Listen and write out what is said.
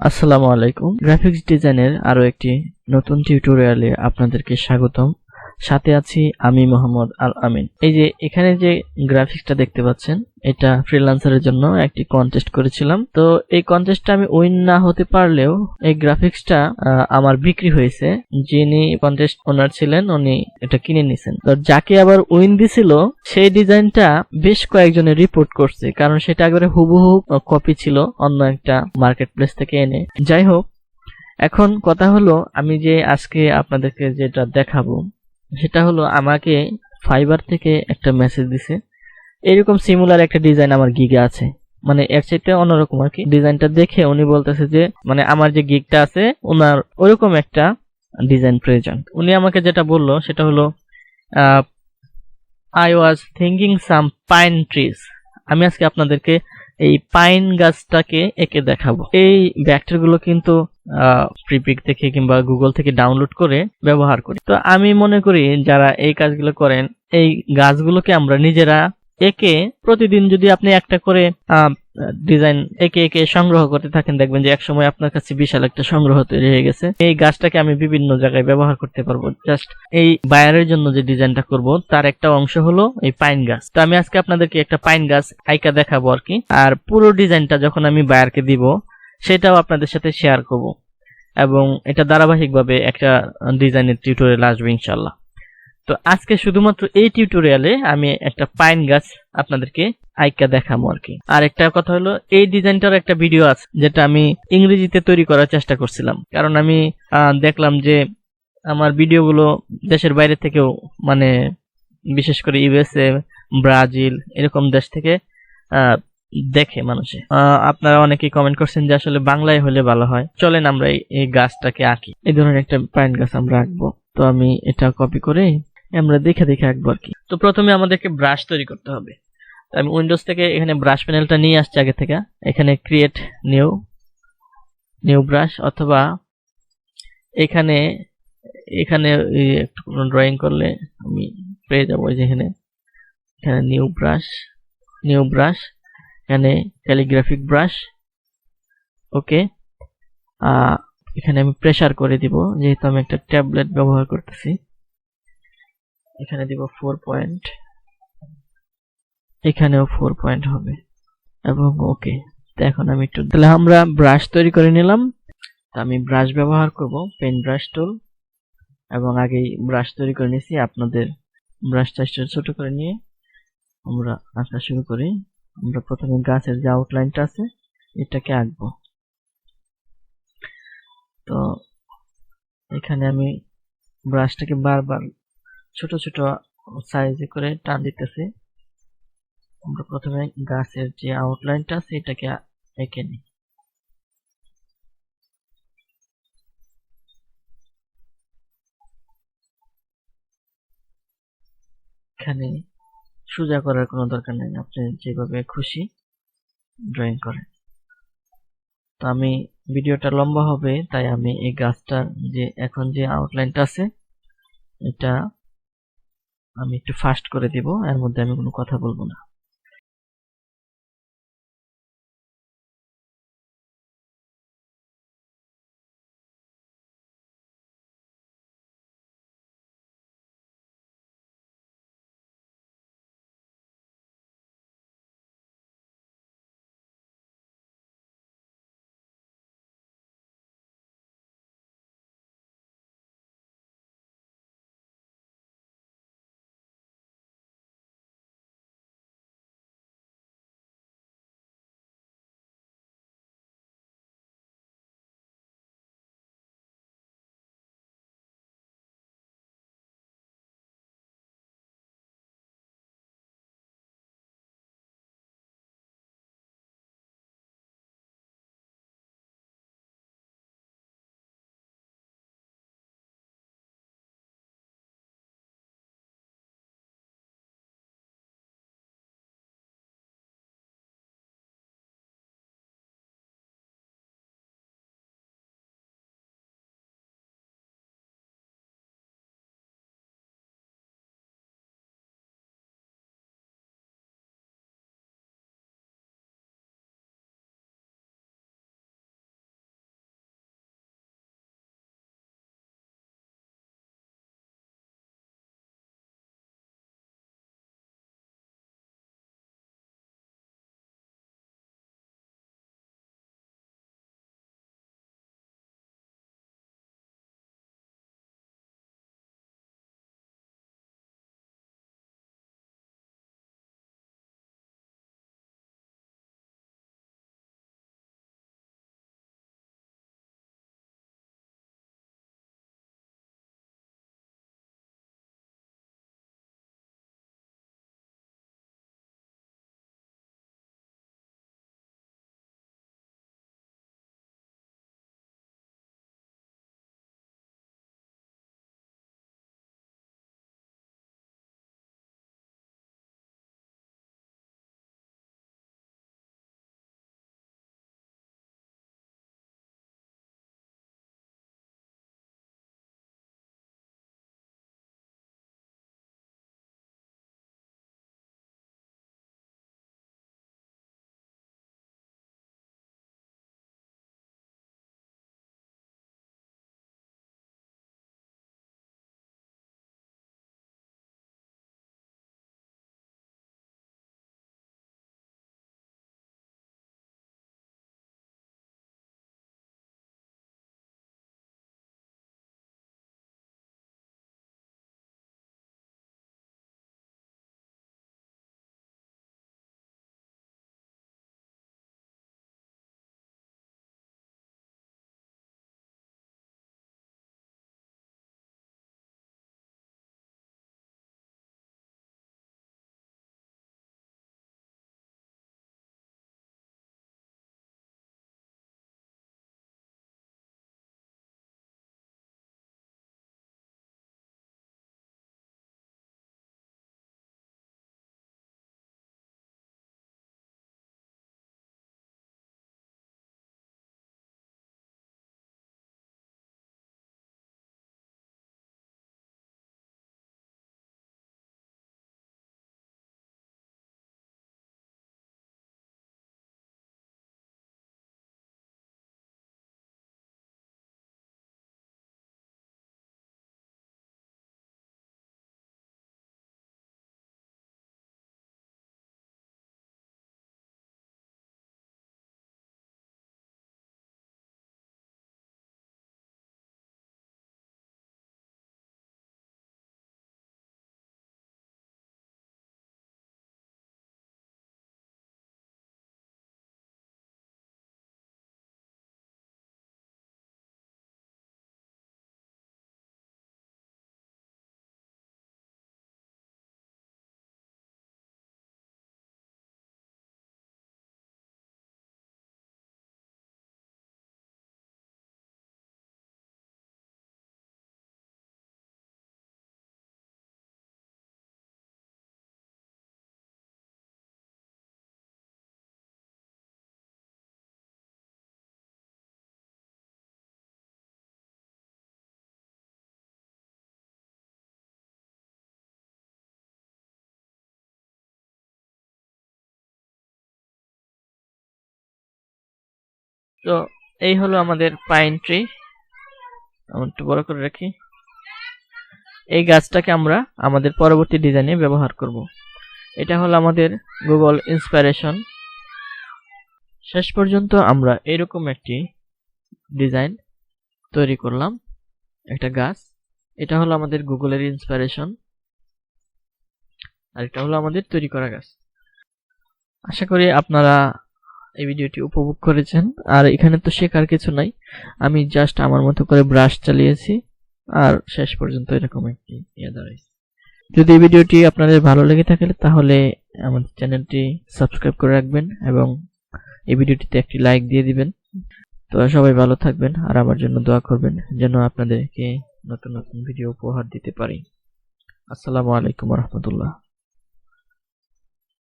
আসসালামু আলাইকুম। গ্রাফিক্স ডিজাইনের আরো একটি নতুন টিউটোরিয়ালে আপনাদেরকে স্বাগতম। সাথে আছি আমি মোহাম্মদ আল আমিন। এই যে এখানে যে গ্রাফিক্সটা দেখতে পাচ্ছেন, এটা ফ্রিল্যান্সারের জন্য একটি কন্টেস্ট করেছিলাম। তো এই কন্টেস্টটা আমি উইন না হতে পারলেও এই গ্রাফিক্সটা আমার বিক্রি হয়েছে। যিনি কন্টেস্ট ওনার ছিলেন উনি এটা কিনে নিছেন। তো যাকে আবার উইন দিছিল সেই ডিজাইনটা বেশ কয়েকজনে রিপোর্ট করছে, কারণ সেটা একবারে হুবহু কপি ছিল অন্য একটা মার্কেট প্লেস থেকে এনে। যাই হোক, এখন কথা হলো আমি যে আজকে আপনাদেরকে যেটা দেখাবো সেটা হলো আমাকে ফাইবার থেকে একটা মেসেজ দিছে। এরকম সিমিলার একটা ডিজাইন আমার গিগে আছে, মানে এর চাইতে অন্যরকম আর কি। ডিজাইনটা দেখে উনি বলতেছে যে মানে আমার যে গিগটা আছে ওনার ওরকম একটা ডিজাইন প্রয়োজন। উনি আমাকে যেটা বললো সেটা হলো I was thinking some pine trees. আমি আজকে আপনাদেরকে এই পাইন গাছটাকে এঁকে দেখাবো। এই ভেক্টরগুলো কিন্তু প্রিপিক থেকে কিংবা গুগল থেকে ডাউনলোড করে ব্যবহার করি। তো আমি মনে করি যারা এই কাজগুলো করেন, এই গাছগুলোকে আমরা নিজেরা এঁকে প্রতিদিন যদি আপনি একটা করে ডিজাইন এঁকে এঁকে সংগ্রহ করতে থাকেন, দেখবেন যে একসময় আপনার কাছে বিশাল একটা সংগ্রহ তৈরি হয়ে গেছে। এই গাছটাকে আমি বিভিন্ন জায়গায় ব্যবহার করতে পারবো। জাস্ট এই বায়ারের জন্য যে ডিজাইনটা করব তার একটা অংশ হলো এই পাইন গাছ। তো আমি আজকে আপনাদেরকে একটা পাইন গাছ আইকা দেখাবো আর কি। আর পুরো ডিজাইনটা যখন আমি বায়ারকে দিব সেটাও আপনাদের সাথে শেয়ার করব, এবং এটা ধারাবাহিকভাবে একটা ডিজাইনের টিউটোরিয়াল আসবে ইনশাল্লাহ। তো আজকে শুধুমাত্র এই টিউটোরিয়ালে আমি একটা পাইন গাছ আপনাদেরকে আইকা দেখাবো আর কি। আর একটা কথা হলো, এই ডিজাইনটার একটা ভিডিও আছে যেটা আমি ইংরেজিতে তৈরি করার চেষ্টা করছিলাম, কারণ আমি দেখলাম যে আমার ভিডিওগুলো দেশের বাইরে থেকেও, মানে বিশেষ করে ইউএসএ, ব্রাজিল এরকম দেশ থেকে দেখে মানুষে। আপনারা অনেকেই কমেন্ট করছেন যে আসলে বাংলায় হলে ভালো হয়। চলেন আমরা এই গাছটাকে আঁকি। এই ধরনের একটা পাইন গাছ আমরা আঁকবো। তো আমি এটা কপি করে আমরা দেখে দেখে আঁকবো আর কি। তো প্রথমে আমাদেরকে ব্রাশ তৈরি করতে হবে। আমি উইন্ডোজ থেকে এখানে ব্রাশ প্যানেলটা নিয়ে আসছি আগে থেকে। এখানে ক্রিয়েট নিউ ব্রাশ, অথবা এখানে এখানে একটু ড্রয়িং করলে আমি পেয়ে যাবো। যেখানে এখানে নিউ ব্রাশ, এখানে ক্যালিগ্রাফিক ব্রাশ। ওকে, এখানে আমি প্রেসার করে দিব, যেহেতু আমি একটা ট্যাবলেট ব্যবহার করতেছি। এখানে দিব 4 পয়েন্ট, এখানেও 4 পয়েন্ট হবে, এবং ওকে। তো এখন আমি একটু, তাহলে আমরা ব্রাশ তৈরি করে নিলাম। আমি ব্রাশ ব্যবহার করব, পেন ব্রাশ টুল, এবং আগেই ব্রাশ তৈরি করে নিয়েছি। আপনাদের ব্রাশটা ছোট করে নিয়ে আমরা আঁকা শুরু করি। আমরা প্রথমে গাছের যে আউটলাইনটা আছে এটাকে আঁকবো। তো এখানে আমি ব্রাশটাকে বারবার ছোট ছোট সাইজে করে টান দিতেছি। আমরা প্রথমে গাছের যে আউটলাইনটা আছে এটাকে এঁকে নিই। এখানে সোজা করার কোনো দরকার নেই, আপনি যেভাবে খুশি ড্রয়িং করেন। তো আমি ভিডিওটা লম্বা হবে, তাই আমি এই গাছটার যে এখন যে আউটলাইনটা আছে এটা আমি একটু ফাস্ট করে দিব, এর মধ্যে আমি কোনো কথা বলবো না। তো এই হলো আমাদের পাইন ট্রি। আমি একটু বড় করে রাখি। এই গাছটাকে আমরা আমাদের পরবর্তী ডিজাইনে ব্যবহার করব। এটা হলো আমাদের গুগল ইন্সপিরেশন। শেষ পর্যন্ত আমরা এরকম একটি ডিজাইন তৈরি করলাম, একটা গাছ। এটা হলো আমাদের গুগলের ইন্সপিরেশন, আর এটা হলো আমাদের তৈরি করা গাছ। আশা করি আপনারা এই ভিডিওটি উপভোগ করেছেন। আর এখানে তো শেখার কিছু নাই, আমি জাস্ট আমার মতো করে ব্রাশ চালিয়েছি আর শেষ পর্যন্ত এরকম একটি দাঁড়াইছে। যদি এই ভিডিওটি আপনাদের ভালো লেগে থাকে তাহলে আমাদের চ্যানেলটি সাবস্ক্রাইব করে রাখবেন এবং এই ভিডিওটিতে একটি লাইক দিয়ে দিবেন। তো সবাই ভালো থাকবেন আর আমার জন্য দোয়া করবেন যেন আপনাদেরকে নতুন নতুন ভিডিও উপহার দিতে পারি। আসসালামু আলাইকুম রহমতুল্লাহ।